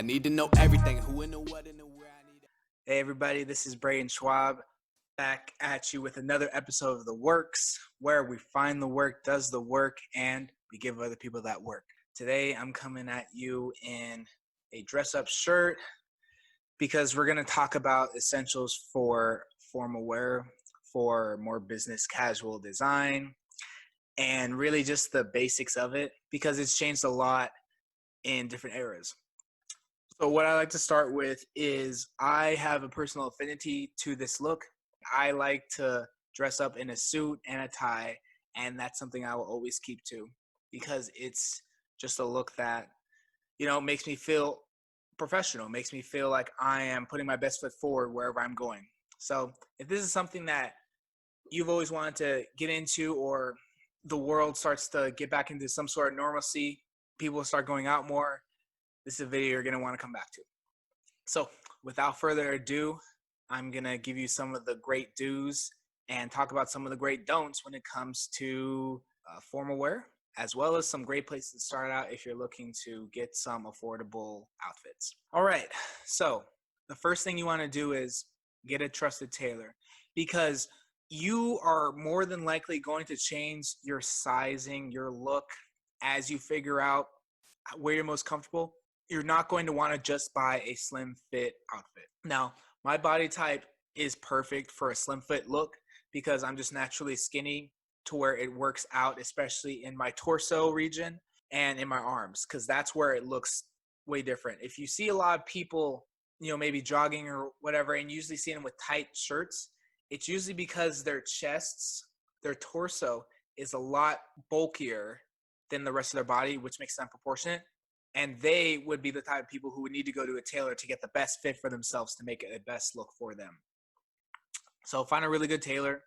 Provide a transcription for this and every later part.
I need to know everything. Who and the what and the where I need. Hey everybody, this is Braden Schwab back at you with another episode of The Works, where we find the work, does the work, and we give other people that work. Today I'm coming at you in a dress-up shirt because we're going to talk about essentials for formal wear, for more business casual design, and really just the basics of it because it's changed a lot in different eras. So what I like to start with is I have a personal affinity to this look. I like to dress up in a suit and a tie, and that's something I will always keep to because it's just a look that, makes me feel professional, makes me feel like I am putting my best foot forward wherever I'm going. So if this is something that you've always wanted to get into, or the world starts to get back into some sort of normalcy, people start going out more, this is a video you're going to want to come back to. So without further ado, I'm going to give you some of the great do's and talk about some of the great don'ts when it comes to formal wear, as well as some great places to start out if you're looking to get some affordable outfits. All right, so the first thing you want to do is get a trusted tailor, because you are more than likely going to change your sizing, your look, as you figure out where you're most comfortable. You're not going to want to just buy a slim fit outfit. Now, my body type is perfect for a slim fit look because I'm just naturally skinny to where it works out, especially in my torso region and in my arms, because that's where it looks way different. If you see a lot of people, maybe jogging or whatever, and usually see them with tight shirts, it's usually because their chests, their torso is a lot bulkier than the rest of their body, which makes them proportionate. And they would be the type of people who would need to go to a tailor to get the best fit for themselves to make it the best look for them. So find a really good tailor.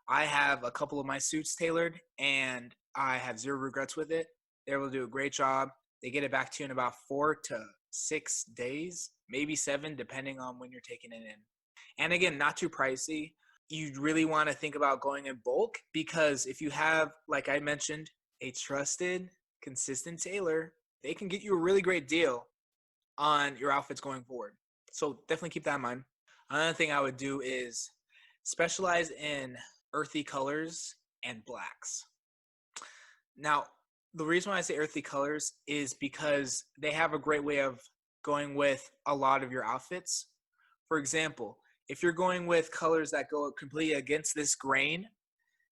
I have a couple of my suits tailored, and I have zero regrets with it. They're able to do a great job. They get it back to you in about 4 to 6 days, maybe 7, depending on when you're taking it in. And again, not too pricey. You really want to think about going in bulk, because if you have, like I mentioned, a trusted, consistent tailor, they can get you a really great deal on your outfits going forward. So definitely keep that in mind. Another thing I would do is specialize in earthy colors and blacks. Now, the reason why I say earthy colors is because they have a great way of going with a lot of your outfits. For example, if you're going with colors that go completely against this grain,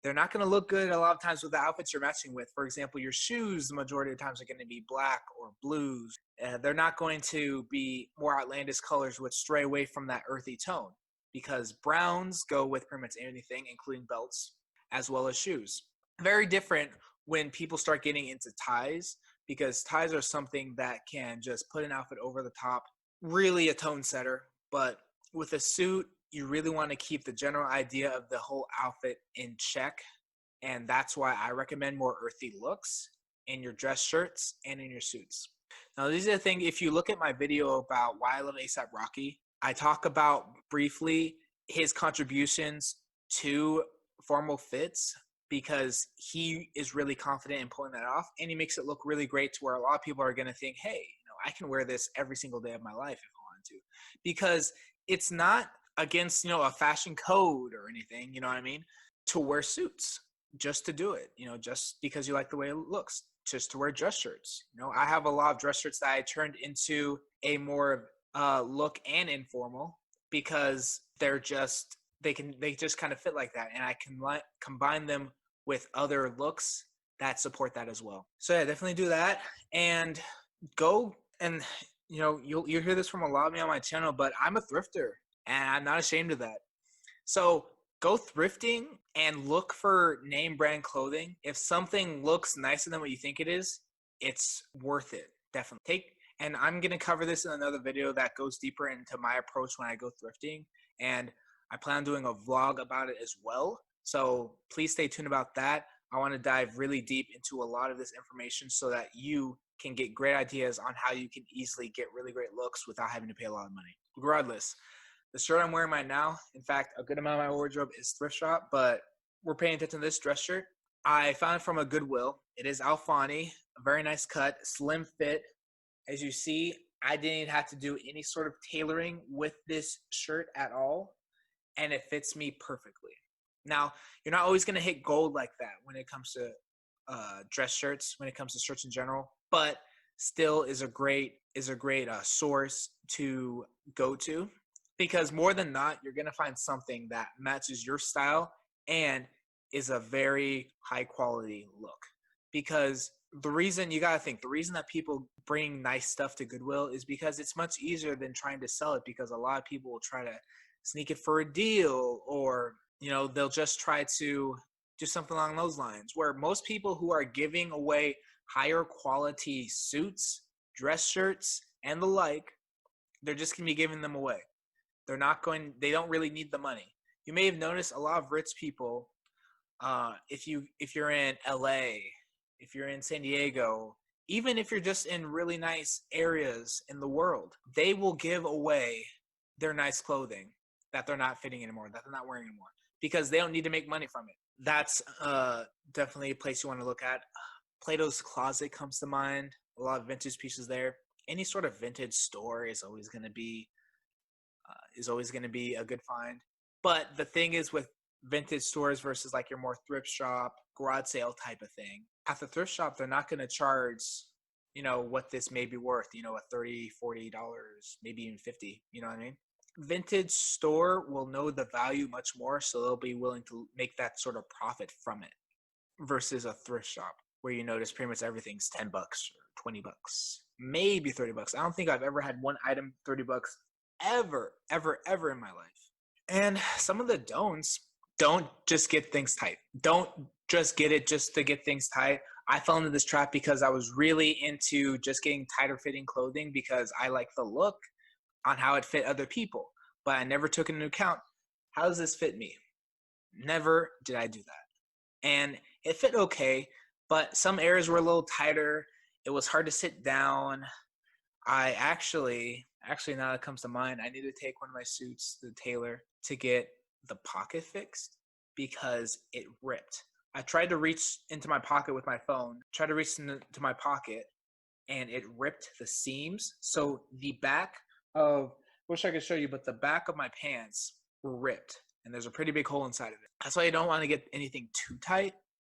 they're not going to look good a lot of times with the outfits you're matching with. For example, your shoes, the majority of the times, are going to be black or blues. They're not going to be more outlandish colors which stray away from that earthy tone, because browns go with pretty much anything, including belts, as well as shoes. Very different when people start getting into ties, because ties are something that can just put an outfit over the top, really a tone setter. But with a suit, you really want to keep the general idea of the whole outfit in check. And that's why I recommend more earthy looks in your dress shirts and in your suits. Now, these are the things, if you look at my video about why I love A$AP Rocky, I talk about briefly his contributions to formal fits, because he is really confident in pulling that off, and he makes it look really great to where a lot of people are going to think, hey, I can wear this every single day of my life if I want to, because it's not against, a fashion code or anything, to wear suits, just to do it, just because you like the way it looks, just to wear dress shirts. I have a lot of dress shirts that I turned into a more look and informal, because they just kind of fit like that, and I can combine them with other looks that support that as well. So yeah, definitely do that, and go and you'll hear this from a lot of me on my channel, but I'm a thrifter, and I'm not ashamed of that. So go thrifting and look for name brand clothing. If something looks nicer than what you think it is, it's worth it. Definitely. And I'm going to cover this in another video that goes deeper into my approach when I go thrifting. And I plan on doing a vlog about it as well. So please stay tuned about that. I want to dive really deep into a lot of this information so that you can get great ideas on how you can easily get really great looks without having to pay a lot of money. Regardless, the shirt I'm wearing right now, in fact, a good amount of my wardrobe is thrift shop, but we're paying attention to this dress shirt. I found it from a Goodwill. It is Alfani, a very nice cut, slim fit. As you see, I didn't have to do any sort of tailoring with this shirt at all, and it fits me perfectly. Now, you're not always going to hit gold like that when it comes to dress shirts, when it comes to shirts in general, but still is a great source to go to, because more than not, you're going to find something that matches your style and is a very high quality look. Because the reason that people bring nice stuff to Goodwill is because it's much easier than trying to sell it, because a lot of people will try to sneak it for a deal, or they'll just try to do something along those lines, where most people who are giving away higher quality suits, dress shirts, and the like, they're just going to be giving them away. They don't really need the money. You may have noticed a lot of rich people, if you're in LA, if you're in San Diego, even if you're just in really nice areas in the world, they will give away their nice clothing that they're not fitting anymore, that they're not wearing anymore, because they don't need to make money from it. That's definitely a place you want to look at. Plato's Closet comes to mind. A lot of vintage pieces there. Any sort of vintage store is always going to be a good find. But the thing is, with vintage stores versus like your more thrift shop, garage sale type of thing, at the thrift shop, they're not going to charge, what this may be worth, a $30, $40, maybe even $50, you know what I mean? Vintage store will know the value much more, so they'll be willing to make that sort of profit from it, versus a thrift shop where you notice pretty much everything's $10 or $20, maybe $30. I don't think I've ever had one item $30 ever in my life. And some of the don't just get things tight. Don't just get it just to get things tight. I fell into this trap because I was really into just getting tighter fitting clothing because I like the look on how it fit other people. But I never took into account, how does this fit me? Never did I do that. And it fit okay, but some areas were a little tighter. It was hard to sit down. I actually, now that comes to mind, I need to take one of my suits to the tailor to get the pocket fixed because it ripped. I tried to reach into my pocket with my phone, and it ripped the seams. So the back of, wish I could show you, but the back of my pants were ripped, and there's a pretty big hole inside of it. That's why you don't want to get anything too tight,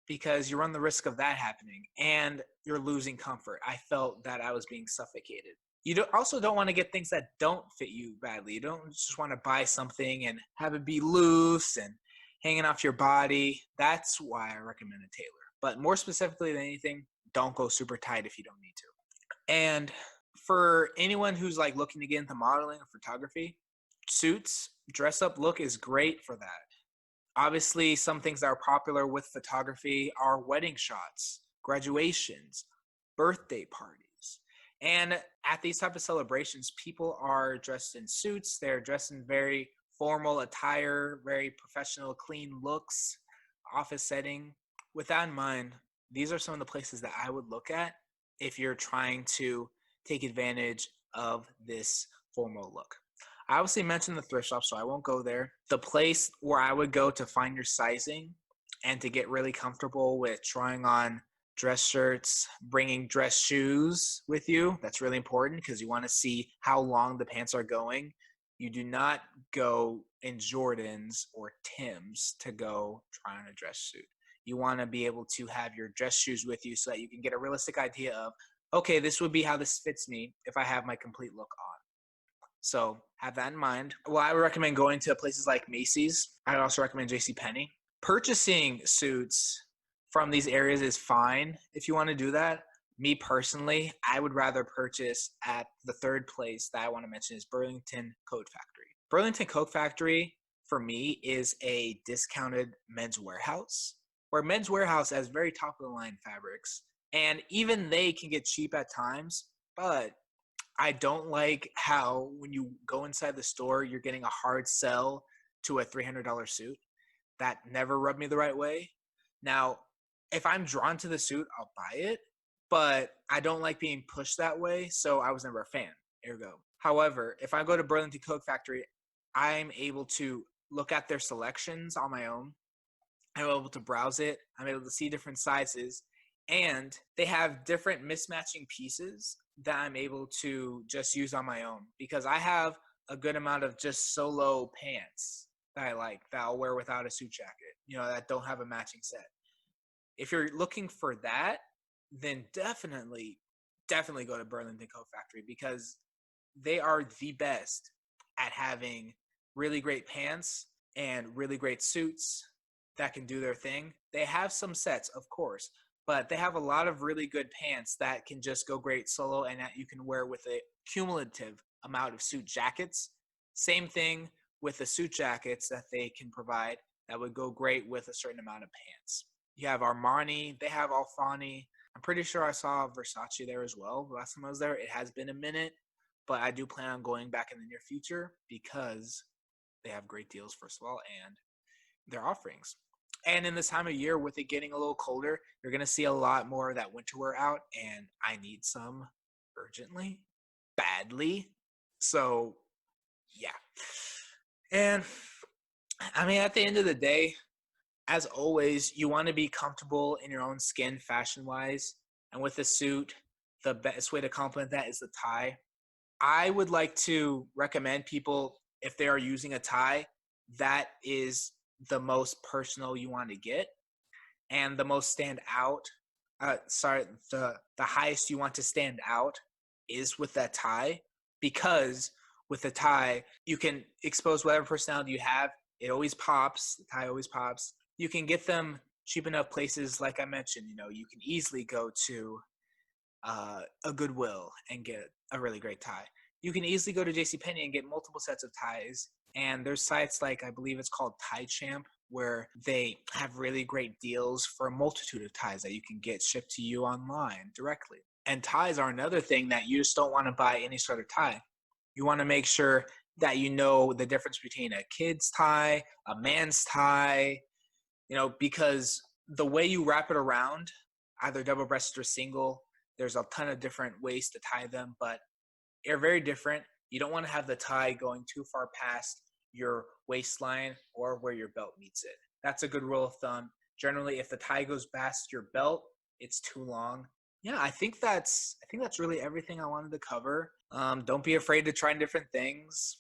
because you run the risk of that happening, and you're losing comfort. I felt that I was being suffocated. You also don't want to get things that don't fit you badly. You don't just want to buy something and have it be loose and hanging off your body. That's why I recommend a tailor. But more specifically than anything, don't go super tight if you don't need to. And for anyone who's like looking to get into modeling or photography, suits, dress up look is great for that. Obviously, some things that are popular with photography are wedding shots, graduations, birthday parties. And at these type of celebrations, people are dressed in suits. They're dressed in very formal attire, very professional, clean looks, office setting. With that in mind, these are some of the places that I would look at if you're trying to take advantage of this formal look. I obviously mentioned the thrift shop, so I won't go there. The place where I would go to find your sizing and to get really comfortable with trying on dress shirts, bringing dress shoes with you. That's really important because you want to see how long the pants are going. You do not go in Jordans or Timbs to go try on a dress suit. You want to be able to have your dress shoes with you so that you can get a realistic idea of, okay, this would be how this fits me if I have my complete look on. So have that in mind. Well, I would recommend going to places like Macy's. I would also recommend JCPenney. Purchasing suits from these areas is fine if you want to do that. Me personally, I would rather purchase at the third place that I want to mention is Burlington Coat Factory. Burlington Coat Factory, for me, is a discounted Men's Warehouse, where Men's Warehouse has very top of the line fabrics, and even they can get cheap at times, but I don't like how when you go inside the store, you're getting a hard sell to a $300 suit. That never rubbed me the right way. Now, if I'm drawn to the suit, I'll buy it, but I don't like being pushed that way, so I was never a fan, ergo. However, if I go to Burlington Coat Factory, I'm able to look at their selections on my own. I'm able to browse it. I'm able to see different sizes, and they have different mismatching pieces that I'm able to just use on my own, because I have a good amount of just solo pants that I like that I'll wear without a suit jacket, that don't have a matching set. If you're looking for that, then definitely go to Burlington Coat Factory, because they are the best at having really great pants and really great suits that can do their thing. They have some sets, of course, but they have a lot of really good pants that can just go great solo and that you can wear with a cumulative amount of suit jackets. Same thing with the suit jackets that they can provide that would go great with a certain amount of pants. You have Armani, they have Alfani. I'm pretty sure I saw Versace there as well. The last time I was there, it has been a minute, but I do plan on going back in the near future because they have great deals, first of all, and their offerings. And in this time of year, with it getting a little colder, you're going to see a lot more of that winter wear out, and I need some urgently, badly. So, yeah. And, I mean, at the end of the day, as always, you want to be comfortable in your own skin fashion-wise. And with the suit, the best way to complement that is the tie. I would like to recommend people, if they are using a tie, that is the most personal you want to get, and the most stand out. The highest you want to stand out is with that tie, because with a tie you can expose whatever personality you have. It always pops. The tie always pops. You can get them cheap enough places, like I mentioned. You can easily go to a Goodwill and get a really great tie. You can easily go to JCPenney and get multiple sets of ties. And there's sites like, I believe it's called Tie Champ, where they have really great deals for a multitude of ties that you can get shipped to you online directly. And ties are another thing that you just don't want to buy any sort of tie. You want to make sure that you know the difference between a kid's tie, a man's tie, because the way you wrap it around, either double-breasted or single, there's a ton of different ways to tie them, but they're very different. You don't want to have the tie going too far past your waistline or where your belt meets it. That's a good rule of thumb. Generally, if the tie goes past your belt, it's too long. Yeah, I think that's really everything I wanted to cover. Don't be afraid to try different things,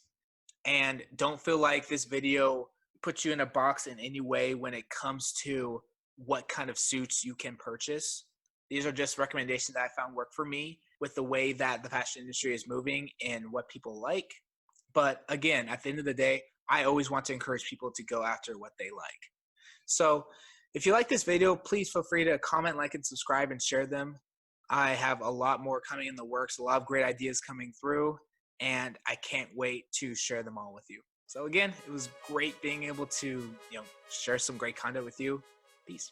and don't feel like this video puts you in a box in any way when it comes to what kind of suits you can purchase. These are just recommendations that I found work for me with the way that the fashion industry is moving and what people like. But again, at the end of the day, I always want to encourage people to go after what they like. So if you like this video, please feel free to comment, like, and subscribe, and share them. I have a lot more coming in the works, a lot of great ideas coming through, and I can't wait to share them all with you. So again, it was great being able to, share some great content with you. Peace.